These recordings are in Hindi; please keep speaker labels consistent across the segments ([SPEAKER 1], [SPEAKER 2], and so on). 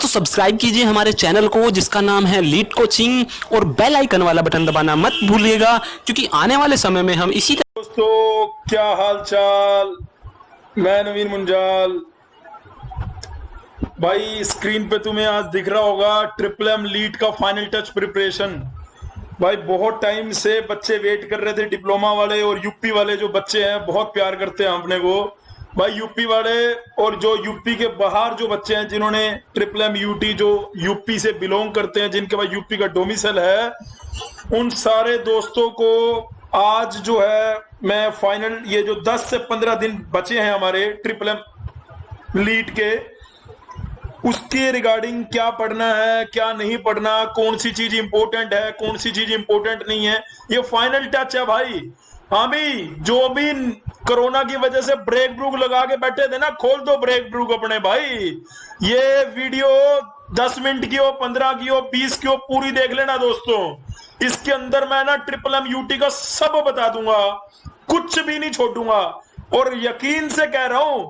[SPEAKER 1] दोस्तों सब्सक्राइब कीजिए हमारे चैनल को जिसका नाम है लीड कोचिंग, और बेल आइकन वाला बटन दबाना मत भूलिएगा, क्योंकि आने वाले समय में हम इसी
[SPEAKER 2] दोस्तों क्या हाल चाल। मैं नवीन मुंजाल। भाई स्क्रीन पे तुम्हें आज दिख रहा होगा ट्रिपल एम लीड का फाइनल टच प्रिपरेशन। भाई बहुत टाइम से बच्चे वेट कर रहे थे, डिप्लोमा वाले और यूपी वाले जो बच्चे हैं बहुत प्यार करते हैं अपने को। भाई यूपी वाले और जो यूपी के बाहर जो बच्चे हैं जिन्होंने ट्रिपल एम यूटी जो यूपी से बिलोंग करते हैं, जिनके पास यूपी का डोमिसाइल है, उन सारे दोस्तों को आज जो है मैं फाइनल ये जो 10 से 15 दिन बचे हैं हमारे ट्रिपल एम लीड के, उसके रिगार्डिंग क्या पढ़ना है क्या नहीं पढ़ना, कौन सी चीज इंपॉर्टेंट है कौन सी चीज इंपॉर्टेंट नहीं है, ये फाइनल टच है भाई। हाँ भी जो भी कोरोना की वजह से ब्रेक ब्रूक लगा के बैठे थे ना, खोल दो ब्रेक ब्रूक अपने भाई। ये वीडियो 10 मिनट की हो, 15 की हो, 20 की हो, पूरी देख लेना दोस्तों। इसके अंदर मैं ना ट्रिपल एम यूटी का सब बता दूंगा, कुछ भी नहीं छोड़ूंगा। और यकीन से कह रहा हूं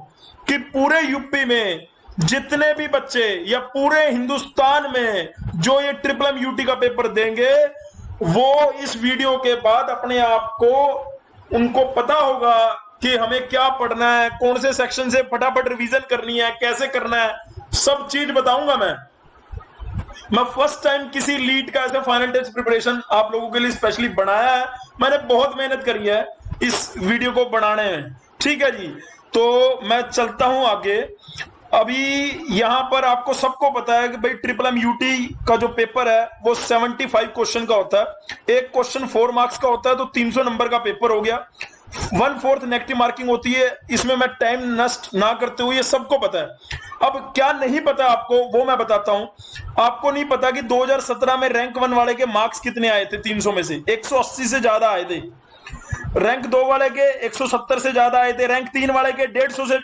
[SPEAKER 2] कि पूरे यूपी में जितने भी बच्चे या पूरे हिंदुस्तान में जो ये ट्रिपल एम यूटी का पेपर देंगे, वो इस वीडियो के बाद अपने आप को उनको पता होगा कि हमें क्या पढ़ना है, कौन से सेक्शन से फटाफट रिवीजन करनी है, कैसे करना है, सब चीज बताऊंगा मैं फर्स्ट टाइम किसी लीड का ऐसे फाइनल टेस्ट प्रिपरेशन आप लोगों के लिए स्पेशली बनाया है। मैंने बहुत मेहनत करी है इस वीडियो को बनाने में, ठीक है जी। तो मैं चलता हूं आगे। अभी यहां पर आपको सबको पता है कि भाई ट्रिपल एम यूटी का जो पेपर है वो 75 क्वेश्चन का होता है। एक क्वेश्चन 4 मार्क्स का होता है, तो 300 नंबर का पेपर हो गया। 1/4 नेगेटिव मार्किंग होती है, इसमें मैं टाइम नष्ट ना करते हुए, ये सबको पता है। अब क्या नहीं पता आपको वो मैं बताता हूं। आपको नहीं पता कि 2017 में रैंक 1 वाले के मार्क्स कितने आए थे, 300 में से 180 से ज्यादा आए थे। रैंक 2 वाले के 170 से ज्यादा आए थे। रैंक 3 वाले के 150 से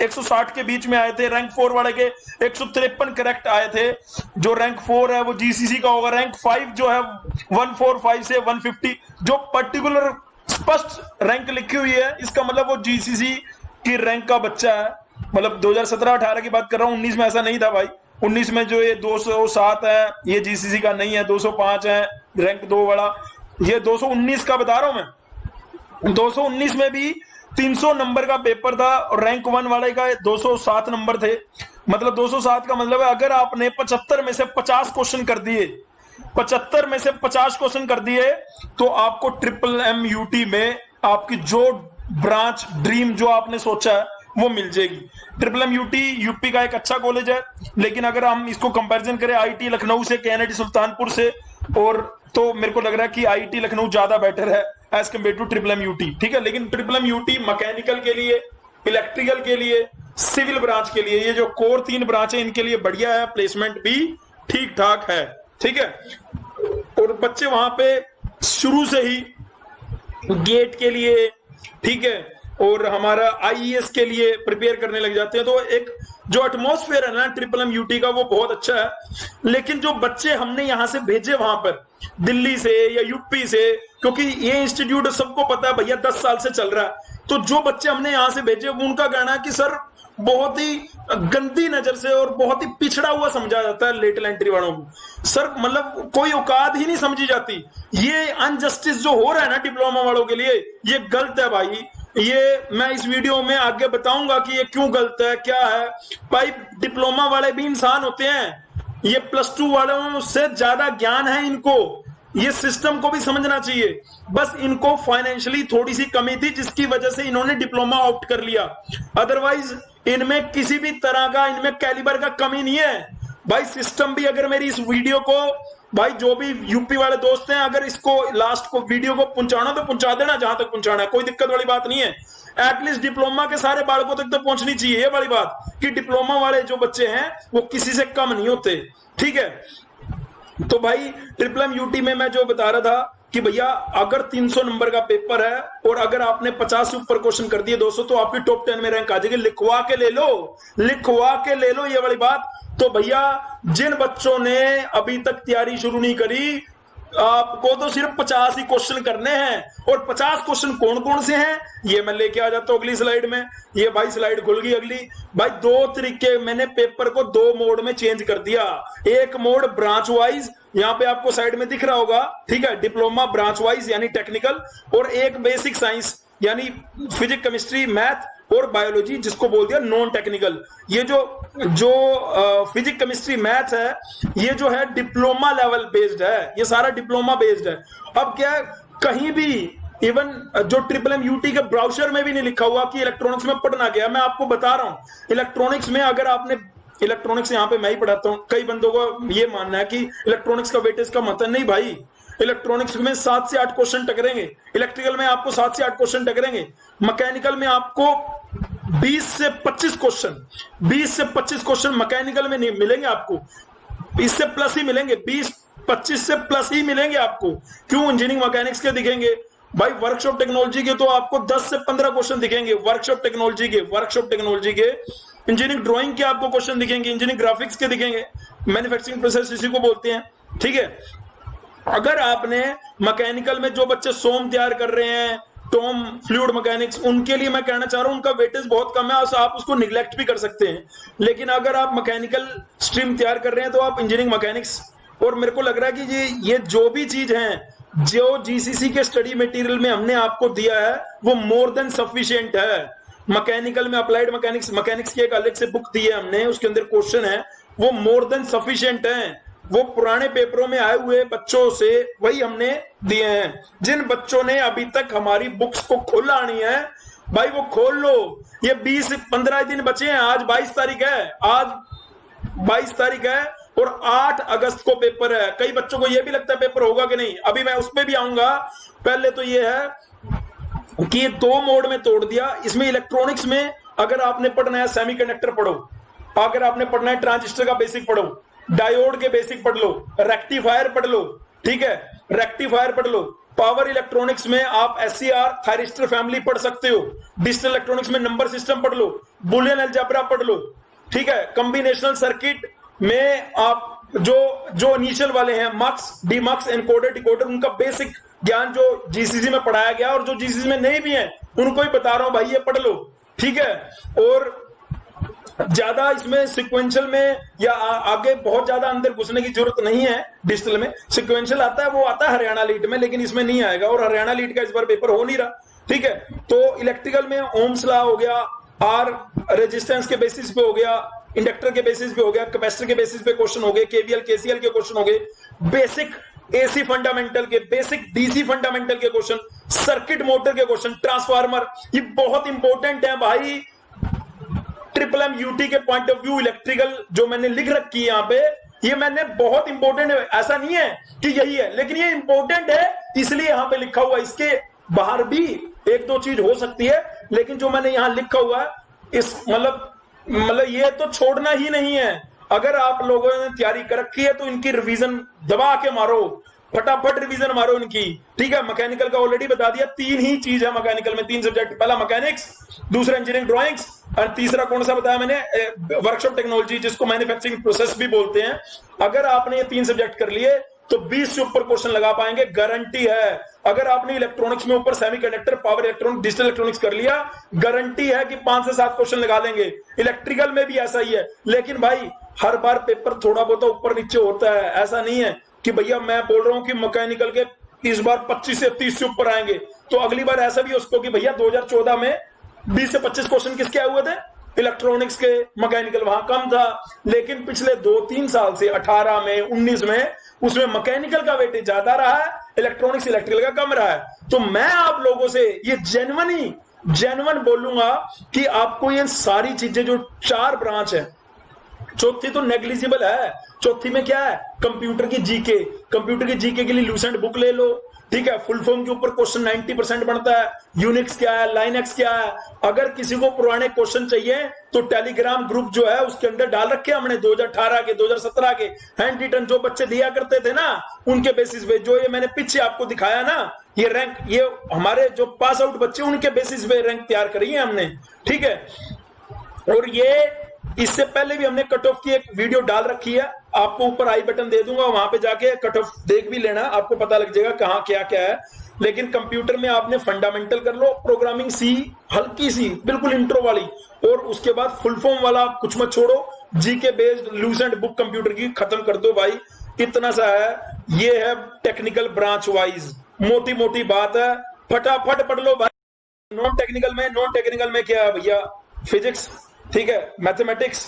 [SPEAKER 2] 160 के बीच में आए थे। रैंक 4 वाले के 153 करेक्ट आए थे। जो रैंक 4 है वो जीसीसी का होगा। रैंक 5 जो है 145 से 150, जो पर्टिकुलर स्पष्ट रैंक लिखी हुई है, इसका मतलब वो जीसीसी की रैंक का बच्चा है। मतलब 2017-18 की बात कर रहा हूं, 19 में ऐसा नहीं था भाई। 19 में जो ये 207 है ये जीसीसी का नहीं है, 205 है रैंक 2 वाला, ये 219 का बता रहा हूं मैं। 219 में भी 300 नंबर का पेपर था और रैंक 1 वाले का 207 नंबर थे। मतलब 207 का मतलब है अगर आपने 75 में से 50 क्वेश्चन कर दिए, 75 में से 50 क्वेश्चन कर दिए, तो आपको ट्रिपल एम यूटी में आपकी जो ब्रांच ड्रीम जो आपने सोचा है वो मिल जाएगी। ट्रिपल एम यूटी यूपी का एक अच्छा कॉलेज है, लेकिन अगर हम इसको कंपैरिजन करें आईटी लखनऊ से, केएनआईटी सुल्तानपुर से, और तो मेरे को लग रहा है कि आईटी लखनऊ ज्यादा बेटर है as compare to triple M UT, ठीक है। लेकिन ट्रिपल एम यूटी मैकेनिकल के लिए, इलेक्ट्रिकल के लिए, सिविल ब्रांच के लिए, ये जो कोर 3 ब्रांच है इनके लिए बढ़िया है, प्लेसमेंट भी ठीक ठाक है, ठीक है। और बच्चे वहां पे शुरू से ही गेट के लिए, ठीक है, और हमारा आईईएस के लिए प्रिपेयर करने लग जाते हैं। तो एक जो एटमॉस्फेयर है ना ट्रिपल एम यूटी का वो बहुत अच्छा है। लेकिन जो बच्चे हमने यहां से भेजे वहां पर दिल्ली से या यूपी से, क्योंकि ये इंस्टीट्यूट सबको पता है भैया 10 साल से चल रहा है, तो जो बच्चे हमने यहां से भेजे उनका कहना है कि सर बहुत ही गंदी नजर से और बहुत ही पिछड़ा हुआ समझा जाता है लेटल एंट्री वालों को। सर मतलब कोई औकात ही नहीं समझी जाती। ये अनजस्टिस जो हो रहा है ना डिप्लोमा वालों के लिए, ये गलत है भाई। ये मैं इस वीडियो में आगे बताऊंगा कि ये क्यों गलत है, क्या है। भाई डिप्लोमा वाले भी इंसान होते हैं, ये +2 वालों से ज्यादा ज्ञान है इनको, ये सिस्टम को भी समझना चाहिए। बस इनको फाइनेंशियली थोड़ी सी कमी थी जिसकी वजह से इन्होंने डिप्लोमा ऑप्ट कर लिया। अदरवाइज इनमें किसी भी तरह का, इनमें कैलिबर का कमी नहीं है भाई। सिस्टम भी अगर मेरी इस वीडियो को, भाई जो भी यूपी वाले दोस्त हैं, अगर इसको लास्ट को वीडियो को पहुंचाना तो पहुंचा देना जहां तक पहुंचाना है, कोई दिक्कत वाली बात नहीं है। एटलीस्ट डिप्लोमा के सारे बालकों तक तो पहुंचनी चाहिए ये वाली बात कि डिप्लोमा वाले जो बच्चे हैं वो किसी से कम नहीं होते, ठीक है। तो भाई ट्रिपल एम यूटी में मैं जो बता रहा था कि भैया अगर 300 नंबर का पेपर है और अगर आपने 50 से ऊपर क्वेश्चन कर दिए दोस्तों, तो आपकी टॉप 10 में रैंक आ जाएगी। लिखवा के ले लो, लिखवा के ले लो ये वाली बात। तो भैया जिन बच्चों ने अभी तक तैयारी शुरू नहीं करी, आपको तो सिर्फ 50 ही क्वेश्चन करने हैं। और 50 क्वेश्चन कौन कौन से हैं ये मैं लेके आ जाता हूं अगली स्लाइड में। ये भाई स्लाइड खुल गई अगली। भाई दो तरीके, मैंने पेपर को दो मोड में चेंज कर दिया। एक मोड ब्रांच वाइज, यहाँ पे आपको साइड में दिख रहा होगा, ठीक है, डिप्लोमा ब्रांच वाइज यानी टेक्निकल, और एक बेसिक साइंस यानी फिजिक्स केमिस्ट्री मैथ और बायोलॉजी, जिसको बोल दिया नॉन टेक्निकल। ये जो फिजिक्स केमिस्ट्री मैथ है ये जो है डिप्लोमा लेवल बेस्ड है, ये सारा डिप्लोमा बेस्ड है। अब क्या है, कहीं भी इवन जो MMUT के ब्राउजर में भी नहीं लिखा हुआ कि इलेक्ट्रॉनिक्स में पढ़ना गया। मैं आपको बता रहा हूं इलेक्ट्रॉनिक्स में, अगर आपने इलेक्ट्रॉनिक्स यहाँ पे मैं ही पढ़ाता हूँ, कई बंदों को ये मानना है कि इलेक्ट्रॉनिक्स का वेटेज का मतलब, नहीं भाई, इलेक्ट्रॉनिक्स में 7 से 8 क्वेश्चन टकरेंगे, इलेक्ट्रिकल में आपको 7 से 8 क्वेश्चन टकरेंगे, मैकेनिकल में आपको 20 से 25 क्वेश्चन मैकेनिकल में नहीं मिलेंगे आपको, इससे प्लस ही मिलेंगे, 20-25 से प्लस ही मिलेंगे आपको। क्यों? इंजीनियरिंग मैकेनिक्स के दिखेंगे भाई, वर्कशॉप टेक्नोलॉजी के तो आपको 10 से 15 क्वेश्चन दिखेंगे, वर्कशॉप टेक्नोलॉजी के इंजीनियरिंग ड्राइंग के आपको क्वेश्चन दिखेंगे, इंजीनियरिंग ग्राफिक्स के दिखेंगे, मैन्युफैक्चरिंग प्रोसेस इसी को बोलते हैं, ठीक है। अगर आपने मैकेनिकल में जो बच्चे सोम तैयार कर रहे हैं, टॉम फ्लूइड मैकेनिक्स, उनके लिए मैं कहना चाह रहा हूं उनका वेटेज बहुत कम है, आप उसको निगलेक्ट भी कर सकते हैं। लेकिन अगर आप मैकेनिकल स्ट्रीम तैयार कर रहे हैं तो आप इंजीनियरिंग मैकेनिक्स, और मेरे को लग रहा है कि ये जो भी चीज है जो जीसीसी के स्टडी मटेरियल में हमने आपको दिया है वो मोर देन सफिशिएंट है। मैकेनिकल में अप्लाइड मैकेनिक्स की एक अलग से बुक दी है हमने, उसके अंदर क्वेश्चन है, वो मोर देन सफिशिएंट है। वो पुराने पेपरों में आए हुए बच्चों से वही हमने दिए हैं। जिन बच्चों ने अभी तक हमारी बुक्स को खोला नहीं है भाई, वो खोल लो। ये 20-15 दिन बचे हैं, आज 22 तारीख है, और 8 अगस्त को पेपर है। कई बच्चों को यह भी लगता है पेपर होगा कि नहीं, अभी मैं उस पर भी आऊंगा। पहले तो यह है कि ये 2 मोड में तोड़ दिया। इसमें इलेक्ट्रॉनिक्स में अगर आपने पढ़ना है सेमीकंडक्टर पढ़ो, अगर आपने पढ़ना है ट्रांजिस्टर का बेसिक पढ़ो, डायोड के बेसिक पढ़ लो, रेक्टिफायर पढ़ लो, ठीक है, रेक्टिफायर पढ़ लो। पावर इलेक्ट्रॉनिक्स में आप एससीआर थायरिस्टर फैमिली पढ़ सकते हो। डिजिटल इलेक्ट्रॉनिक्स में नंबर सिस्टम पढ़ लो, बुलियन अलजेब्रा पढ़ लो, ठीक है। कॉम्बिनेशनल सर्किट में आप जो इनिशियल वाले हैं, मक्स, डीमक्स, एनकोडर, डिकोडर, उनका बेसिक ज्ञान जो जीसीसी में पढ़ाया गया, और जो जीसीसी में नहीं भी है उनको ही बता रहा हूं भाई, ये पढ़ लो, ठीक है। और ज्यादा इसमें सिक्वेंशियल में या आगे बहुत ज्यादा अंदर घुसने की जरूरत नहीं है। डिजिटल में सिक्वेंशियल आता है, वो आता है हरियाणा लीट में, लेकिन इसमें नहीं आएगा, और हरियाणा लीट का इस बार पेपर हो नहीं रहा, ठीक है। तो इलेक्ट्रिकल में ओम्स लॉ हो गया, आर रेजिस्टेंस के बेसिस पे हो गया, इंडक्टर के बेसिस पे हो गया, कैपेसिटर के बेसिस पे क्वेश्चन हो गए, केवीएल केसीएल के क्वेश्चन हो गए, बेसिक एसी फंडामेंटल के, बेसिक डीसी फंडामेंटल के क्वेश्चन, सर्किट मोटर के क्वेश्चन, ट्रांसफार्मर, ये बहुत इंपॉर्टेंट है भाई। MMUT के पॉइंट ऑफ व्यू इलेक्ट्रिकल जो मैंने लिख रखी है यहाँ पे, ये मैंने बहुत इंपॉर्टेंट है, ऐसा नहीं है कि यही है, लेकिन ये इंपॉर्टेंट है इसलिए यहाँ पे लिखा हुआ। इसके बाहर भी 1-2 चीज हो सकती है, लेकिन जो मैंने यहाँ लिखा हुआ है इस मतलब ये तो छोड़ना ही नहीं है। अगर आप लोगों ने तैयारी कर रखी है तो इनकी रिवीजन दबा के मारो, फटाफट रिवीजन मारो इनकी, ठीक है। मैकेनिकल का ऑलरेडी बता दिया, 3 ही चीज है मैकेनिकल में, 3 सब्जेक्ट, पहला मैकेनिक्स, दूसरा इंजीनियरिंग ड्राइंग्स, और तीसरा कौन सा बताया मैंने, वर्कशॉप टेक्नोलॉजी, जिसको मैन्युफैक्चरिंग प्रोसेस भी बोलते हैं। अगर आपने ये 3 सब्जेक्ट कर लिए तो 20 से ऊपर क्वेश्चन लगा पाएंगे, गारंटी है। अगर आपने इलेक्ट्रॉनिक्स में ऊपर semiconductor, power electronic, digital electronics कर लिया, गारंटी है कि 5 से 7 क्वेश्चन लगा लेंगे। इलेक्ट्रिकल में भी ऐसा ही है, लेकिन भाई हर बार पेपर थोड़ा बहुत ऊपर नीचे होता है। ऐसा नहीं है कि भैया मैं बोल रहा हूं कि मैकेनिकल के इस बार 25 से 30 से ऊपर आएंगे, तो अगली बार ऐसा भी उसको कि भैया 2014 में 20 से 25 क्वेश्चन किसके आए हुए थे, इलेक्ट्रॉनिक्स के, मैकेनिकल वहां कम था। लेकिन पिछले 2-3 साल से 18 में 19 में उसमें मैकेनिकल का वेटेज ज्यादा रहा है, इलेक्ट्रॉनिक्स इलेक्ट्रिकल का कम रहा है। तो मैं आप लोगों से ये जेन्युइन बोलूंगा कि आपको ये सारी चीजें जो 4 ब्रांच है, चौथी तो नेग्लिजिबल है। चौथी में क्या है, कंप्यूटर की जीके, कंप्यूटर की जीके के लिए लूसेंट बुक ले लो, ठीक है। फुल फॉर्म के ऊपर क्वेश्चन 90% बनता है। यूनिक्स क्या है, लाइनक्स क्या है। अगर किसी को पुराने क्वेश्चन चाहिए तो टेलीग्राम ग्रुप जो है उसके अंदर डाल रखे हमने 2018 के, 2017 के हैंड रिटन जो बच्चे दिया करते थे ना, उनके बेसिस पे जो ये मैंने पीछे आपको दिखाया ना, ये रैंक, ये हमारे जो पास आउट बच्चे उनके बेसिस पे रैंक तैयार करी है हमने, ठीक है। और ये इससे पहले भी हमने कट ऑफ की एक वीडियो डाल रखी है, आपको ऊपर आई बटन दे दूंगा, वहां पे जाके कट ऑफ देख भी लेना, आपको पता लग जाएगा कहाँ क्या क्या है। लेकिन कंप्यूटर में आपने फंडामेंटल कर लो, प्रोग्रामिंग सी हल्की सी बिल्कुल इंट्रो वाली, और उसके बाद फुल फॉर्म वाला कुछ मत छोड़ो, GK based Lucent book computer की खत्म कर दो भाई। इतना सा है, ये है टेक्निकल ब्रांच वाइज, मोटी मोटी बात है, फटाफट पढ़ लो भाई। नॉन टेक्निकल में क्या है भैया, फिजिक्स, ठीक है, मैथमेटिक्स,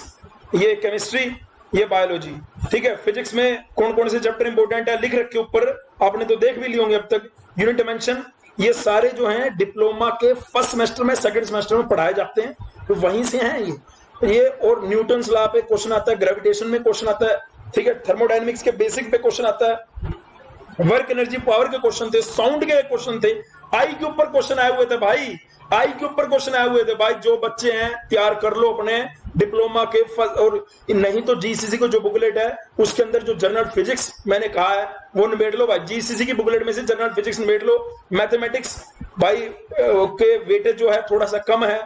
[SPEAKER 2] ये केमिस्ट्री, ये बायोलॉजी, ठीक है। फिजिक्स में कौन कौन से चैप्टर इंपोर्टेंट है लिख रखे ऊपर, आपने तो देख भी लिए होंगे अब तक। यूनिट डायमेंशन, ये सारे जो हैं डिप्लोमा के फर्स्ट सेमेस्टर में, सेकंड सेमेस्टर में पढ़ाए जाते हैं, तो वहीं से हैं ये। और न्यूटन्स लॉ पे क्वेश्चन आता है, ग्रेविटेशन में क्वेश्चन आता है, ठीक है, थर्मोडायनेमिक्स के बेसिक पे क्वेश्चन आता है, वर्क एनर्जी पावर के क्वेश्चन थे, साउंड के क्वेश्चन थे, आई के ऊपर क्वेश्चन आए हुए थे भाई, आई के ऊपर क्वेश्चन आए हुए थे भाई। जो बच्चे हैं तैयार कर लो अपने डिप्लोमा के और नहीं तो जीसीसी को जो बुकलेट है उसके अंदर जो जनरल फिजिक्स मैंने कहा है वो निबेड़ लो भाई, जीसीसी की बुकलेट में से जनरल फिजिक्स निबेड़ लो। मैथमेटिक्स भाई के वेटेज जो है थोड़ा सा कम है,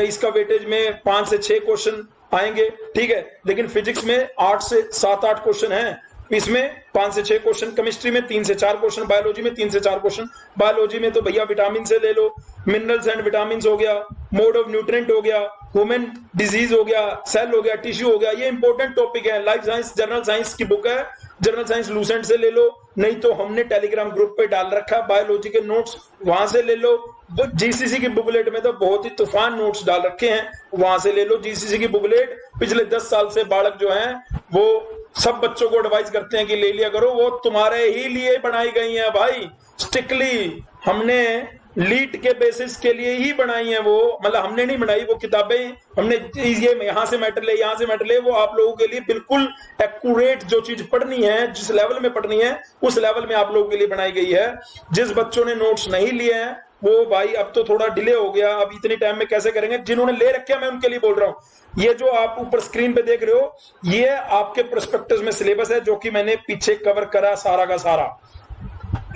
[SPEAKER 2] इसका वेटेज में 5 से 6 क्वेश्चन आएंगे, ठीक है, लेकिन फिजिक्स में 8 से 7-8 क्वेश्चन हैं, इसमें 5 से 6 क्वेश्चन, केमिस्ट्री में 3 से 4 क्वेश्चन, बायोलॉजी में 3 से 4 क्वेश्चन। बायोलॉजी में तो भैया विटामिन से ले लो, मिनरल्स एंड विटामिन हो गया, मोड ऑफ न्यूट्रेंट हो गया, ह्यूमन डिजीज हो गया, सेल हो गया, टिश्यू हो गया, ये इंपॉर्टेंट टॉपिक है। लाइफ साइंस जनरल साइंस की बुक है, जनरल साइंस लूसेंट से ले लो, नहीं तो हमने टेलीग्राम ग्रुप पे डाल रखा है बायोलॉजी के नोट्स, वहां से ले लो। जीसीसी की बुकलेट में तो बहुत ही तूफान नोट्स डाल रखे हैं, वहां से ले लो जीसीसी की बुकलेट। पिछले 10 साल से बालक जो हैं वो सब बच्चों को एडवाइस करते हैं कि ले लिया करो, वो तुम्हारे ही लिए बनाई गई है भाई, स्ट्रिक्टली हमने लीट के बेसिस के लिए ही बनाई है वो, मतलब हमने नहीं बनाई वो किताबें, हमने ये यहाँ से मैटर ले, यहाँ से मैटर ले, वो आप लोगों के लिए बिल्कुल एक्यूरेट जो चीज पढ़नी है, जिस लेवल में पढ़नी है उस लेवल में आप लोगों के लिए बनाई गई है। जिस बच्चों ने नोट्स नहीं लिए हैं वो भाई अब तो थोड़ा डिले हो गया, अब इतने टाइम में कैसे करेंगे, जिन्होंने ले रखे मैं उनके लिए बोल रहा हूँ। ये जो आप ऊपर स्क्रीन पे देख रहे हो ये आपके प्रोस्पेक्टस में सिलेबस है जो कि मैंने पीछे कवर करा सारा का सारा,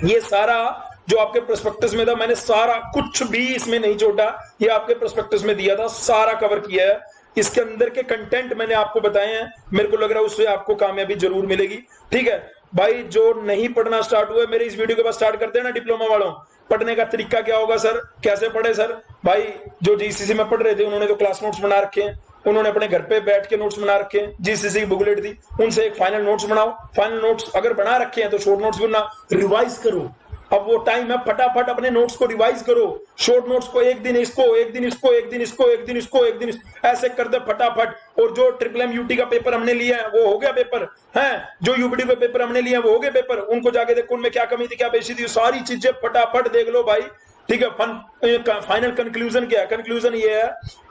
[SPEAKER 2] ये सारा जो आपके प्रोस्पेक्टस में था मैंने सारा कुछ भी इसमें नहीं छोड़ा, ये आपके प्रोस्पेक्टस में दिया था, सारा कवर किया है। इसके अंदर के कंटेंट मैंने आपको बताए हैं, मेरे को लग रहा है उससे आपको कामयाबी जरूर मिलेगी, ठीक है भाई। जो नहीं पढ़ना स्टार्ट हुआ मेरे इस वीडियो के बाद स्टार्ट करते हैं ना डिप्लोमा वालों, पढ़ने का तरीका क्या होगा सर, कैसे पढ़े सर भाई। जो जीसीसी में पढ़ रहे थे उन्होंने तो क्लास नोट्स बना रखे हैं, उन्होंने अपने घर पे बैठ के नोट्स बना रखे हैं, जीसीसी की बुकलेट दी, उनसे एक फाइनल नोट्स बनाओ, फाइनल नोट्स अगर बना रखे हैं तो शॉर्ट नोट्स बनना, रिवाइज करो, अब वो टाइम है, फटाफट अपने नोट्स को रिवाइज करो, शॉर्ट नोट्स को एक दिन इसको, एक दिन इसको, एक दिन इसको, एक दिन इसको, एक दिन ऐसे कर दे फटाफट। और जो ट्रिपल एम यूटी का पेपर हमने लिया है वो हो गया पेपर है, जो यूपीडी का पेपर हमने लिया वो हो गए पेपर, उनको जाके देखो उनमें क्या कमी थी क्या बेची थी, सारी चीजें फटाफट देख लो भाई, ठीक है। फाइनल कंक्लूजन क्या है, कंक्लूजन ये है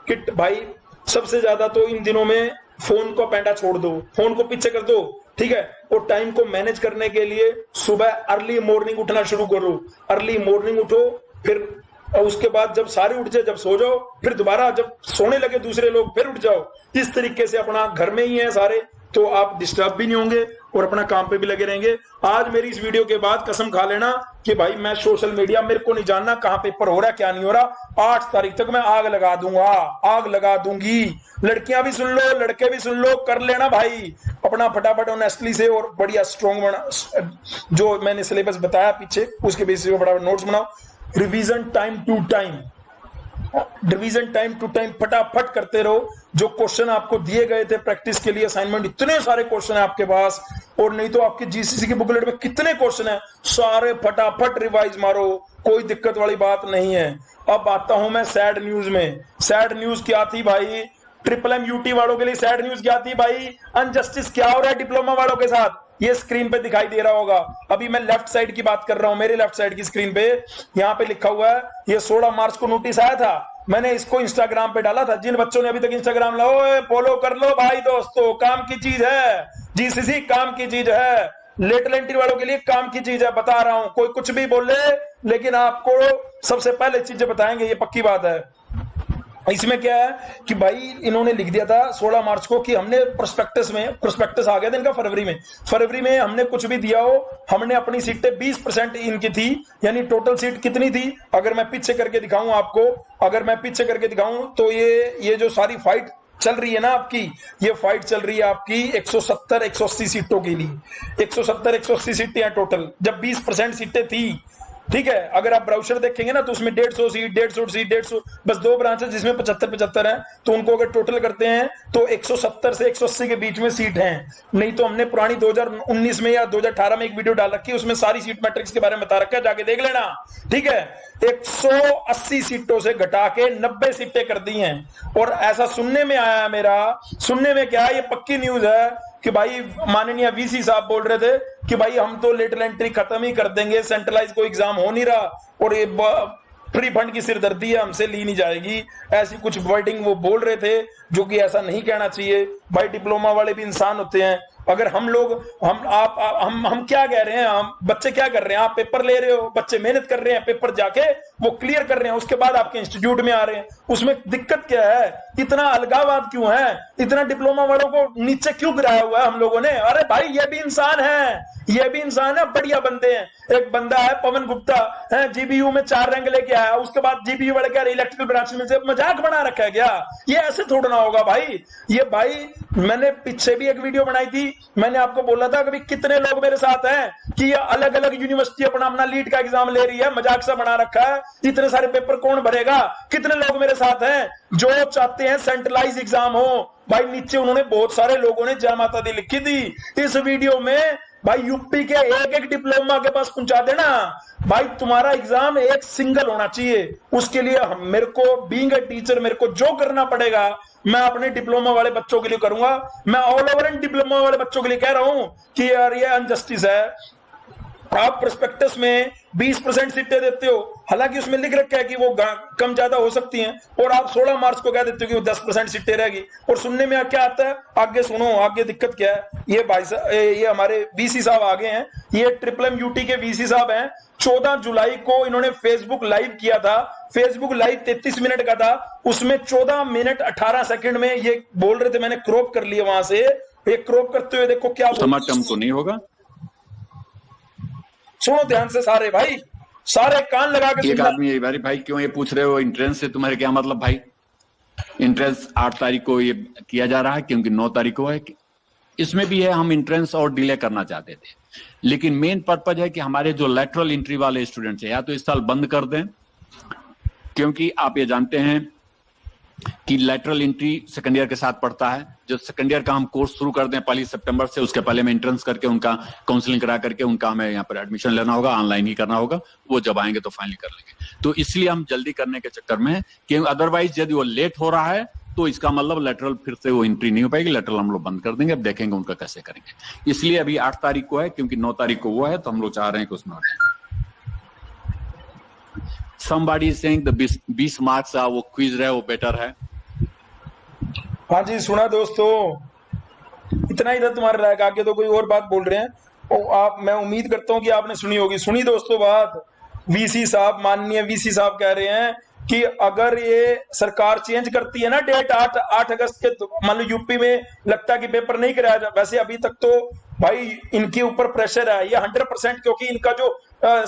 [SPEAKER 2] कि भाई सबसे ज्यादा तो इन दिनों में फोन को पैंडा छोड़ दो, फोन को पीछे कर दो, ठीक है। और टाइम को मैनेज करने के लिए सुबह अर्ली मॉर्निंग उठना शुरू करो, अर्ली मॉर्निंग उठो, फिर उसके बाद जब सारे उठ जाए जब सो जाओ, फिर दोबारा जब सोने लगे दूसरे लोग फिर उठ जाओ। इस तरीके से अपना घर में ही है सारे, तो आप डिस्टर्ब भी नहीं होंगे और अपना काम पे भी लगे रहेंगे। आज मेरी इस वीडियो के बाद कसम खा लेना कि भाई मैं सोशल मीडिया, मेरे को नहीं जानना कहां पेपर हो रहा है क्या नहीं हो रहा, 8 तारीख तक मैं आग लगा दूंगा, आग लगा दूंगी। लड़कियां भी सुन लो, लड़के भी सुन लो, कर लेना भाई अपना फटाफट ऑनेस्टली से, और बढ़िया स्ट्रॉन्ग बना, जो मैंने सिलेबस बताया पीछे उसके बेसिस पे फटाफट नोट्स बनाओ। Revision time to time, division time to time फटाफट करते रहो। जो क्वेश्चन आपको दिए गए थे प्रैक्टिस के लिए असाइनमेंट, इतने सारे क्वेश्चन है आपके पास, और नहीं तो आपके जीसीसी की बुकलेट में कितने क्वेश्चन है, सारे फटाफट रिवाइज मारो, कोई दिक्कत वाली बात नहीं है। अब आता हूं मैं सैड न्यूज में। सैड न्यूज क्या थी भाई, ट्रिपल एम यूटी वालों के लिए सैड न्यूज क्या थी भाई, अनजस्टिस क्या हो रहा है डिप्लोमा वालों के साथ, ये स्क्रीन पे दिखाई दे रहा होगा। अभी मैं लेफ्ट साइड की बात कर रहा हूं, मेरे लेफ्ट साइड की स्क्रीन पे यहाँ पे लिखा हुआ है, ये 16 मार्च को नोटिस आया था, मैंने इसको इंस्टाग्राम पे डाला था। जिन बच्चों ने अभी तक इंस्टाग्राम लाओ फॉलो कर लो भाई दोस्तों, काम की चीज है, जीसीसी काम की चीज है, लेटरल एंट्री वालों के लिए काम की चीज है, बता रहा हूं। कोई कुछ भी बोले लेकिन आपको सबसे पहले चीजें बताएंगे, ये पक्की बात है। इसमें क्या है कि भाई इन्होंने लिख दिया था 16 मार्च को कि हमने प्रोस्पेक्टस आ गया था इनका फरवरी में हमने कुछ भी दिया हो, हमने अपनी सीटें 20% इनकी थी, यानी टोटल सीट कितनी थी, अगर मैं पीछे करके दिखाऊं आपको, अगर मैं पीछे करके दिखाऊं तो ये जो सारी फाइट चल रही है ना आपकी, ये फाइट चल रही है आपकी 170 180 सीटों के लिए। 170 180 सीटें हैं टोटल, जब 20% सीटें थी, ठीक है। अगर आप ब्राउजर देखेंगे ना तो उसमें 150 सीट 150 सीट 150, बस 2 ब्रांच है जिसमें 75 है, तो उनको अगर टोटल करते हैं तो 170 से 180 के बीच में सीट हैं। नहीं तो हमने पुरानी 2019 में या 2018 में एक वीडियो डाल रखी है, उसमें सारी सीट मैट्रिक्स के बारे में बता रखा है, जाके देख लेना, ठीक है। 180 सीटों से घटा के 90 सीटें कर दी हैं। और ऐसा सुनने में आया है, मेरा सुनने में क्या है, ये पक्की न्यूज है कि भाई माननीय वीसी साहब बोल रहे थे कि भाई हम तो लेटरल एंट्री खत्म ही कर देंगे, सेंट्रलाइज कोई एग्जाम हो नहीं रहा और ये फ्री फंड की सिरदर्दी है, हमसे ली नहीं जाएगी, ऐसी कुछ वर्डिंग वो बोल रहे थे, जो कि ऐसा नहीं कहना चाहिए। भाई डिप्लोमा वाले भी इंसान होते हैं। अगर हम लोग हम क्या कह रहे हैं, हम बच्चे क्या कर रहे हैं, आप पेपर ले रहे हो, बच्चे मेहनत कर रहे हैं, पेपर जाके वो क्लियर कर रहे हैं, उसके बाद आपके इंस्टीट्यूट में आ रहे हैं, उसमें दिक्कत क्या है? इतना अलगाववाद क्यों है? इतना डिप्लोमा वालों को नीचे क्यों गिराया हुआ है हम लोगों ने? अरे भाई ये भी इंसान है, ये भी इंसान है, बढ़िया बंदे हैं। एक बंदा है पवन गुप्ता है, जीबीयू में 4 रैंक लेके आया, उसके बाद जीबीयू वाले कह रहे इलेक्ट्रिकल ब्रांच में से मजाक बना रखा है क्या? ये ऐसे थोड़ा ना होगा भाई। ये भाई मैंने पीछे भी एक वीडियो बनाई थी, मैंने आपको बोला था कि कितने लोग मेरे साथ हैं कि ये अलग अलग यूनिवर्सिटी अपना अपना लीड का एग्जाम ले रही है, मजाक सा बना रखा है, इतने सारे पेपर कौन भरेगा? कितने लोग मेरे साथ हैं जो चाहते हैं सेंट्रलाइज एग्जाम हो? भाई नीचे उन्होंने बहुत सारे लोगों ने जय माता दी लिखी थी इस वीडियो में। भाई यूपी के एक एक डिप्लोमा के पास पहुंचा देना भाई, तुम्हारा एग्जाम एक सिंगल होना चाहिए। उसके लिए मेरे को बीइंग अ टीचर, मेरे को जो करना पड़ेगा मैं अपने डिप्लोमा वाले बच्चों के लिए करूंगा। मैं ऑल ओवर डिप्लोमा वाले बच्चों के लिए कह रहा हूं कि यार ये अनजस्टिस है। आप प्रोस्पेक्टस में 20% सीटें देते हो, हालांकि उसमें लिख रखा है कि वो कम ज्यादा हो सकती हैं, और आप 16 मार्च को कह देते हो कि वो 10% सीटें रहेगी। और सुनने में क्या आता है, आगे सुनो, आगे दिक्कत क्या है। ये भाई साहब, ये हमारे वीसी साहब आगे हैं, ये ट्रिपल एम यूटी के वीसी साहब हैं। 14 जुलाई को इन्होंने फेसबुक लाइव किया था, फेसबुक लाइव 33 मिनट का था, उसमें 14 मिनट 18 सेकंड में ये बोल रहे थे, मैंने क्रॉप कर लिया वहां से, ये क्रॉप करते हुए देखो क्या
[SPEAKER 3] समाटम तो नहीं होगा।
[SPEAKER 2] सुनो ध्यान से सारे भाई, सारे कान लगा के
[SPEAKER 3] एक आदमी ये भाई क्यों ये पूछ रहे हो इंट्रेंस से तुम्हारे क्या मतलब भाई? इंट्रेंस 8 तारीख को ये किया जा रहा है क्योंकि 9 तारीख को है। इसमें भी है हम इंट्रेंस और डिले करना चाहते थे, लेकिन मेन पर्पज है कि हमारे जो लेटरल एंट्री वाले स्टूडेंट्स हैं या तो इस साल बंद कर दें, क्योंकि आप ये जानते हैं कि लेटरल एंट्री सेकंड ईयर के साथ पड़ता है। जो सेकंड ईयर का हम कोर्स शुरू कर दें 1 सितंबर से, उसके पहले में एंट्रेंस करके उनका काउंसलिंग करा करके उनका हमें यहाँ पर एडमिशन लेना होगा, ऑनलाइन ही करना होगा, वो जब आएंगे तो फाइनली कर लेंगे। तो इसलिए हम जल्दी करने के चक्कर में, कि अदरवाइज यदि वो लेट हो रहा है तो इसका मतलब लेटरल फिर से वो एंट्री नहीं हो पाएगी, लेटरल हम लोग बंद कर देंगे। अब देखेंगे उनका कैसे करेंगे। इसलिए अभी 8 तारीख को है, क्योंकि 9 तारीख को वो है, तो हम लोग चाह रहे हैं कि उसमें somebody is saying the 20 marks वो क्विज रहे वो बेटर है।
[SPEAKER 2] हाँ जी सुना दोस्तों, इतना ही था तुम्हारे लायक, आगे तो कोई और बात बोल रहे हैं। और आप, मैं उम्मीद करता हूं कि आपने सुनी होगी। सुनी दोस्तों बात, वीसी साहब, माननीय वीसी साहब कह रहे हैं कि अगर ये सरकार चेंज करती है ना डेट 8 अगस्त के, तो मान लो यूपी में लगता है कि पेपर नहीं कराया जा, वैसे अभी तक तो भाई इनके ऊपर प्रेशर है ये 100%, क्योंकि इनका जो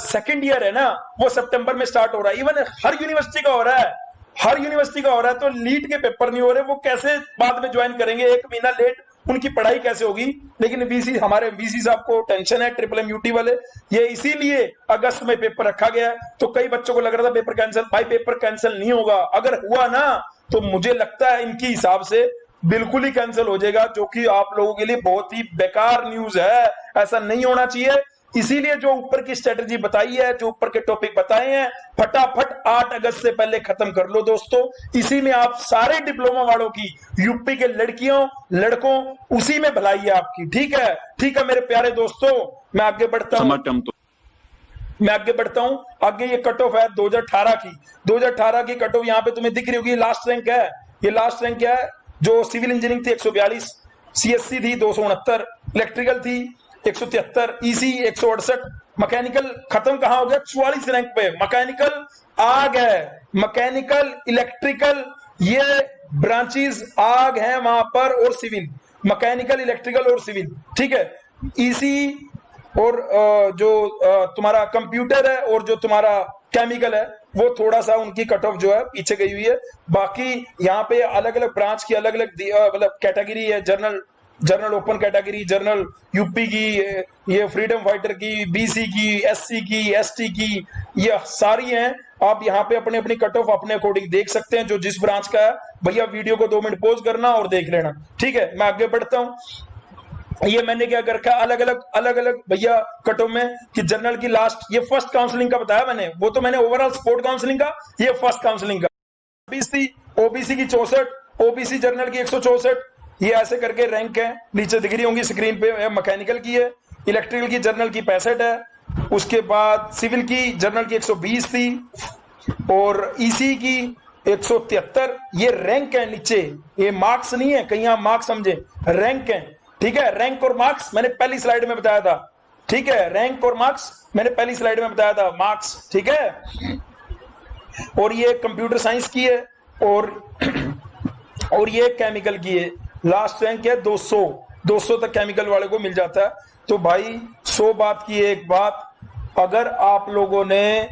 [SPEAKER 2] सेकंड ईयर है ना वो सितंबर में स्टार्ट हो रहा है। इवन हर यूनिवर्सिटी का हो रहा है, हर यूनिवर्सिटी का हो रहा है, तो लीड के पेपर नहीं हो रहे, वो कैसे बाद में ज्वाइन करेंगे? 1 महीना लेट उनकी पढ़ाई कैसे होगी? लेकिन वीसी, हमारे वीसी साहब को टेंशन है, ट्रिपल एम यूटी वाले, ये इसीलिए अगस्त में पेपर रखा गया है। तो कई बच्चों को लग रहा था पेपर कैंसिल, भाई पेपर कैंसिल नहीं होगा। अगर हुआ ना तो मुझे लगता है इनकी हिसाब से बिल्कुल ही कैंसिल हो जाएगा, जो कि आप लोगों के लिए बहुत ही बेकार न्यूज है। ऐसा नहीं होना चाहिए। इसीलिए जो ऊपर की स्ट्रेटजी बताई है, जो ऊपर के टॉपिक बताए हैं, फटाफट 8 अगस्त से पहले खत्म कर लो दोस्तों। इसी में आप सारे डिप्लोमा वालों की, यूपी के लड़कियों लड़कों, उसी में भलाई है आपकी। ठीक है, ठीक है मेरे प्यारे दोस्तों, मैं आगे बढ़ता हूं। आगे ये कट ऑफ है 2018 की। 2018 की कट ऑफ यहाँ पे तुम्हें दिख रही होगी, लास्ट रैंक है। ये लास्ट रैंक क्या है? जो सिविल इंजीनियरिंग थी 142, सीएससी थी 269, इलेक्ट्रिकल थी 173, ईसी 168, मैकेनिकल खत्म कहां हो गया? 44 रैंक पे मैकेनिकल आ गए। मैकेनिकल, इलेक्ट्रिकल, ये ब्रांचेस आग हैं वहां पर, और सिविल, मैकेनिकल, इलेक्ट्रिकल और सिविल, ठीक है। ईसी और जो तुम्हारा कंप्यूटर है और जो तुम्हारा केमिकल है, वो थोड़ा सा उनकी कट ऑफ जो है पीछे गई हुई है। बाकी यहाँ पे अलग अलग ब्रांच की अलग अलग मतलब कैटेगरी है, general open category, general UP की, ये फ्रीडम फाइटर की, बीसी की, एससी की, एसटी की, ये सारी हैं। आप यहाँ पे अपने अपनी कट ऑफ अपने अकॉर्डिंग देख सकते हैं, जो जिस ब्रांच का है। भैया वीडियो को 2 मिनट पॉज करना और देख लेना, ठीक है। मैं आगे बढ़ता हूँ। ये मैंने क्या कर रखा है, अलग अलग भैया कटो में कि जनरल की लास्ट, ये फर्स्ट काउंसलिंग का बताया मैंने, वो तो मैंने ओवरऑल स्पोर्ट काउंसलिंग का, ये फर्स्ट काउंसलिंग का। ओबीसी की 64, ओबीसी जनरल की 164, ये ऐसे करके रैंक है, नीचे दिख रही होंगी स्क्रीन पे। मैकेनिकल की है, इलेक्ट्रिकल की जनरल की 65 है, उसके बाद सिविल की जनरल की 120 थी, और ईसी की 173। ये रैंक है नीचे, ये मार्क्स नहीं है, कहीं आप मार्क्स समझे, रैंक है, ठीक है। रैंक और मार्क्स मैंने पहली स्लाइड में बताया था, ठीक है। रैंक और मार्क्स मैंने पहली स्लाइड में बताया था, मार्क्स, ठीक है। और ये कंप्यूटर साइंस की है, और ये केमिकल की है। लास्ट रैंक है 200 तक केमिकल वाले को मिल जाता है। तो भाई 100 बात की एक बात, अगर आप लोगों ने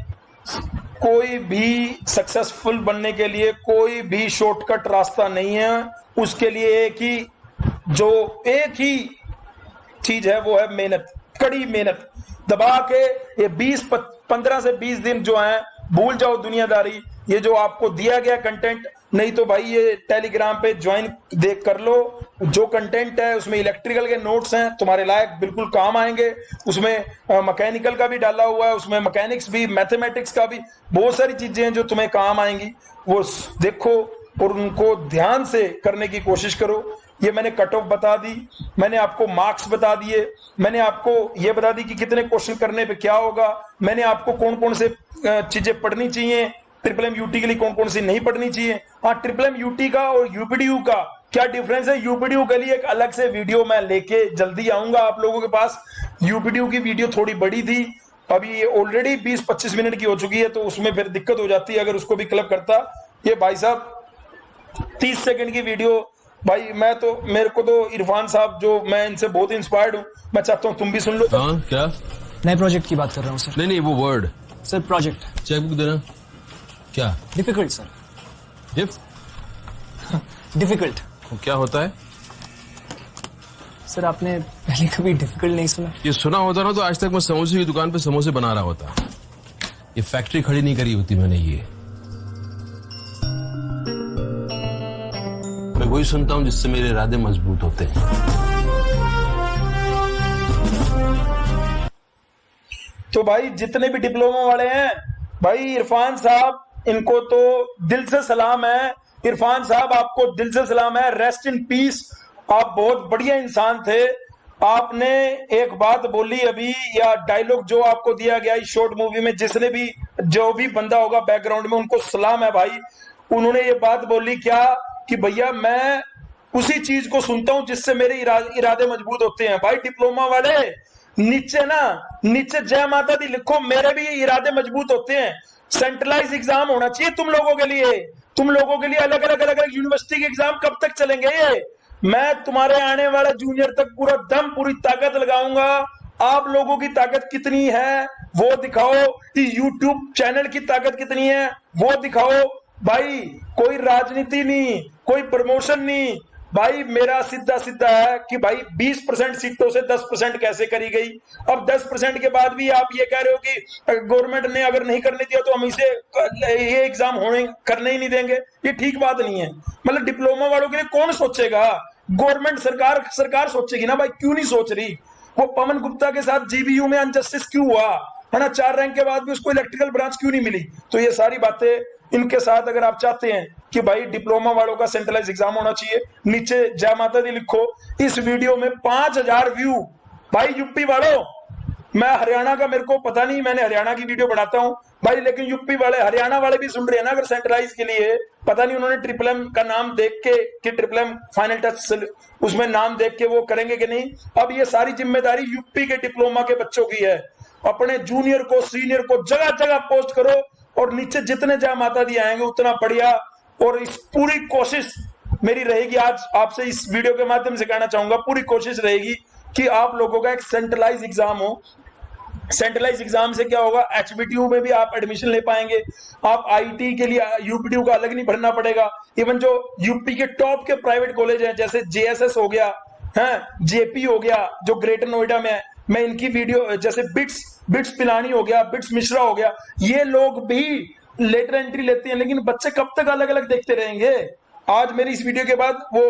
[SPEAKER 2] कोई भी सक्सेसफुल बनने के लिए कोई भी शॉर्टकट रास्ता नहीं है, उसके लिए एक ही चीज है, वो है मेहनत, कड़ी मेहनत। दबा के ये 15 से 20 दिन जो है भूल जाओ दुनियादारी, ये जो आपको दिया गया कंटेंट, नहीं तो भाई ये टेलीग्राम पे ज्वाइन देख कर लो। जो कंटेंट है उसमें इलेक्ट्रिकल के नोट्स हैं, तुम्हारे लायक बिल्कुल काम आएंगे। उसमें मैकेनिकल का भी डाला हुआ है, उसमें मैकेनिक्स भी, मैथमेटिक्स का भी, बहुत सारी चीजें हैं जो तुम्हें काम आएंगी। वो देखो और उनको ध्यान से करने की कोशिश करो। ये मैंने कट ऑफ बता दी, मैंने आपको मार्क्स बता दिए, मैंने आपको ये बता दी कि कितने क्वेश्चन करने पे क्या होगा, मैंने आपको कौन कौन से चीजें पढ़नी चाहिए, ट्रिपल एम यूटी के लिए कौन कौन सी नहीं पढ़नी चाहिए। हाँ, ट्रिपल एम यूटी का और यूपीडीयू का क्या डिफरेंस है, यूपीडीयू के लिए एक अलग से वीडियो मैं लेके जल्दी आऊंगा आप लोगों के पास। यूपीडीयू की वीडियो थोड़ी बड़ी थी, अभी ये ऑलरेडी 20-25 मिनट की हो चुकी है, तो उसमें फिर दिक्कत हो जाती है अगर उसको भी क्लब करता। ये भाई साहब 30 सेकंड की वीडियो, भाई मेरे को तो इरफान साहब जो, मैं इनसे बहुत इंस्पायर्ड हूँ, मैं चाहता हूँ तुम भी सुन लो।
[SPEAKER 4] हाँ, क्या?
[SPEAKER 5] नए प्रोजेक्ट की बात कर रहा हूँ सर।
[SPEAKER 4] नहीं वो वर्ड।
[SPEAKER 5] Sir project.
[SPEAKER 4] चेकबुक देना। क्या?
[SPEAKER 5] Difficult sir. डिफिकल्ट।
[SPEAKER 4] क्या होता है?
[SPEAKER 5] सर आपने पहले कभी डिफिकल्ट नहीं सुना?
[SPEAKER 4] ये सुना होता ना तो आज तक मैं समोसे की दुकान पे समोसे बना रहा होता। ये फैक्ट्री खड़ी नहीं करी होती मैंने। ये मैं वही सुनता हूँ जिससे मेरे इरादे मजबूत होते हैं।
[SPEAKER 2] तो भाई जितने भी डिप्लोमा वाले हैं, भाई इरफान साहब, इनको तो दिल से सलाम है। इरफान साहब आपको दिल से सलाम है, रेस्ट इन पीस। आप बहुत बढ़िया इंसान थे। आपने एक बात बोली अभी, या डायलॉग जो आपको दिया गया इस शॉर्ट मूवी में, जिसने भी जो भी बंदा होगा बैकग्राउंड में, उनको सलाम है भाई। उन्होंने ये बात बोली क्या कि भैया मैं उसी चीज को सुनता हूं जिससे मेरे इरादे मजबूत होते हैं। भाई डिप्लोमा वाले नीचे जय माता दी लिखो, मेरे भी इरादे मजबूत होते हैं। सेंट्रलाइज एग्जाम होना चाहिए तुम लोगों के लिए। अलग अलग यूनिवर्सिटी के एग्जाम कब तक चलेंगे ये? मैं तुम्हारे आने वाले जूनियर तक पूरा दम, पूरी ताकत लगाऊंगा। आप लोगों की ताकत कितनी है वो दिखाओ, यूट्यूब चैनल की ताकत कितनी है वो दिखाओ। भाई कोई राजनीति नहीं, कोई प्रमोशन नहीं, भाई मेरा सीधा है कि भाई 20% सीटों से 10% कैसे करी गई। अब 10% के बाद भी आप ये कह रहे हो कि गवर्नमेंट ने अगर नहीं करने दिया तो हम इसे ये एग्जाम करने ही नहीं देंगे। ये ठीक बात नहीं है। मतलब डिप्लोमा वालों के लिए कौन सोचेगा? गवर्नमेंट सरकार सोचेगी ना भाई, क्यों नहीं सोच रही? वो पवन गुप्ता के साथ जीबीयू में अनजस्टिस क्यों हुआ है ना? 4 रैंक के बाद भी उसको इलेक्ट्रिकल ब्रांच क्यों नहीं मिली? तो ये सारी बातें इनके साथ, अगर आप चाहते हैं कि भाई डिप्लोमा वालों का सेंट्रलाइज एग्जाम होना चाहिए, नीचे जय माता दी लिखो। इस वीडियो में 5000 व्यू। भाई यूपी वालों, मैं हरियाणा का मेरे को पता नहीं, मैंने हरियाणा की वीडियो बनाता हूं भाई, लेकिन यूपी वाले, हरियाणा वाले भी सुन रहे हैं ना। अगर सेंट्रलाइज के लिए पता नहीं उन्होंने ट्रिपल एम का नाम देख के कि ट्रिपल एम फाइनल टच उसमें नाम देख के वो करेंगे कि नहीं। अब ये सारी जिम्मेदारी यूपी के डिप्लोमा के बच्चों की है। अपने जूनियर को, सीनियर को जगह जगह पोस्ट करो, और नीचे जितने जय माता दी आएंगे उतना बढ़िया। और इस पूरी कोशिश मेरी रहेगी, आज आपसे इस वीडियो के माध्यम से कहना चाहूंगा, पूरी कोशिश रहेगी कि आप लोगों का एक सेंट्रलाइज एग्जाम हो। सेंट्रलाइज एग्जाम से क्या होगा, एचबीटीयू में भी आप एडमिशन ले पाएंगे, आप आईटी के लिए यूपीटीयू का अलग नहीं भरना पड़ेगा। इवन जो यूपी के टॉप के प्राइवेट कॉलेज हैं जैसे जेएसएस हो गया है, जेपी हो गया जो ग्रेटर नोएडा में है, मैं इनकी वीडियो जैसे बिट्स पिलानी हो गया, बिट्स मिश्रा हो गया, ये लोग भी लेटर एंट्री लेते हैं। लेकिन बच्चे कब तक अलग अलग देखते रहेंगे? आज मेरी इस वीडियो के बाद वो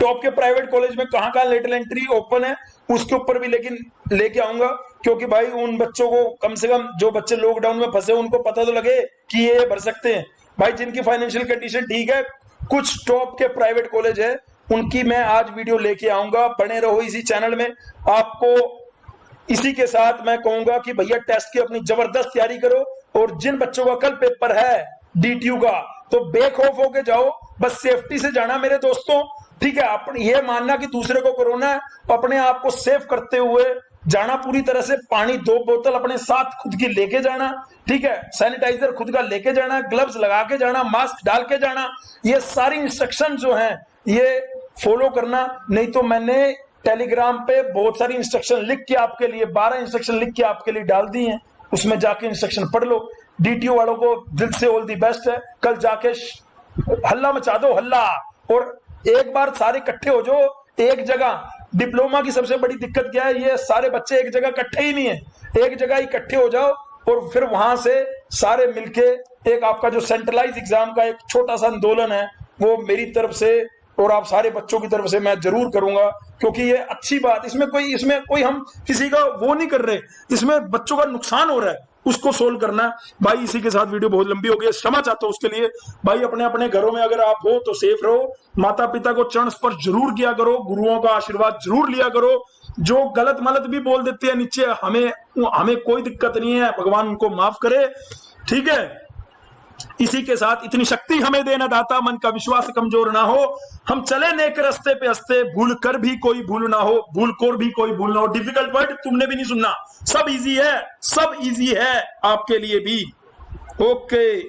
[SPEAKER 2] टॉप के प्राइवेट कॉलेज में कहां कहां लेटर एंट्री ओपन है उसके ऊपर भी लेकिन लेके आऊंगा, क्योंकि भाई उन बच्चों को कम से कम, जो बच्चे लॉकडाउन में फंसे उनको पता तो लगे कि ये भर सकते हैं। भाई जिनकी फाइनेंशियल कंडीशन ठीक है, कुछ टॉप के प्राइवेट कॉलेज है, उनकी मैं आज वीडियो लेके आऊंगा। बने रहो इसी चैनल में। आपको इसी के साथ मैं कहूंगा कि भैया टेस्ट की अपनी जबरदस्त तैयारी करो, और जिन बच्चों का कल पेपर है डीटीयू का, तो बेखौफ होके जाओ, बस सेफ्टी से जाना मेरे दोस्तों, ठीक है। अपने ये मानना कि दूसरे को कोरोना है, अपने आप को सेफ करते हुए जाना पूरी तरह से। पानी 2 बोतल अपने साथ खुद की लेके जाना, ठीक है। सैनिटाइजर खुद का लेके जाना, ग्लव्स लगा के जाना, मास्क डाल के जाना, ये सारी इंस्ट्रक्शन जो हैं ये फॉलो करना। नहीं तो मैंने टेलीग्राम पे बहुत सारी इंस्ट्रक्शन लिख के आपके लिए, 12 इंस्ट्रक्शन लिख के आपके लिए डाल दी हैं, उसमें जाके इंस्ट्रक्शन पढ़ लो। डीटीओ वालों को दिल से ऑल दी बेस्ट है। कल जाके हल्ला मचा दो, हल्ला, और एक बार सारे इकट्ठे हो जाओ एक जगह। डिप्लोमा की सबसे बड़ी दिक्कत क्या है, ये सारे बच्चे एक जगह इकट्ठे ही नहीं है। एक जगह इकट्ठे हो जाओ और फिर वहां से सारे मिलके एक आपका जो सेंट्रलाइज एग्जाम का एक छोटा सा आंदोलन है, वो मेरी तरफ से और आप सारे बच्चों की तरफ से मैं जरूर करूंगा, क्योंकि ये अच्छी बात, इसमें कोई हम किसी का वो नहीं कर रहे, इसमें बच्चों का नुकसान हो रहा है, उसको सोल्व करना। भाई इसी के साथ वीडियो बहुत लंबी हो गई है, क्षमा चाहता हूं उसके लिए। भाई अपने अपने घरों में अगर आप हो तो सेफ रहो, माता पिता को चरण स्पर्श जरूर किया करो, गुरुओं का आशीर्वाद जरूर लिया करो। जो गलत मलत भी बोल देते हैं नीचे, हमें कोई दिक्कत नहीं है, भगवान उनको माफ करे, ठीक है। इसी के साथ इतनी शक्ति हमें देना दाता, मन का विश्वास कमजोर ना हो, हम चले नेक रास्ते पे हंसते, भूल कर भी कोई भूल ना हो, भूल कर भी कोई भूल ना हो। डिफिकल्ट वर्ड तुमने भी नहीं सुनना, सब इजी है, सब इजी है आपके लिए भी। ओके।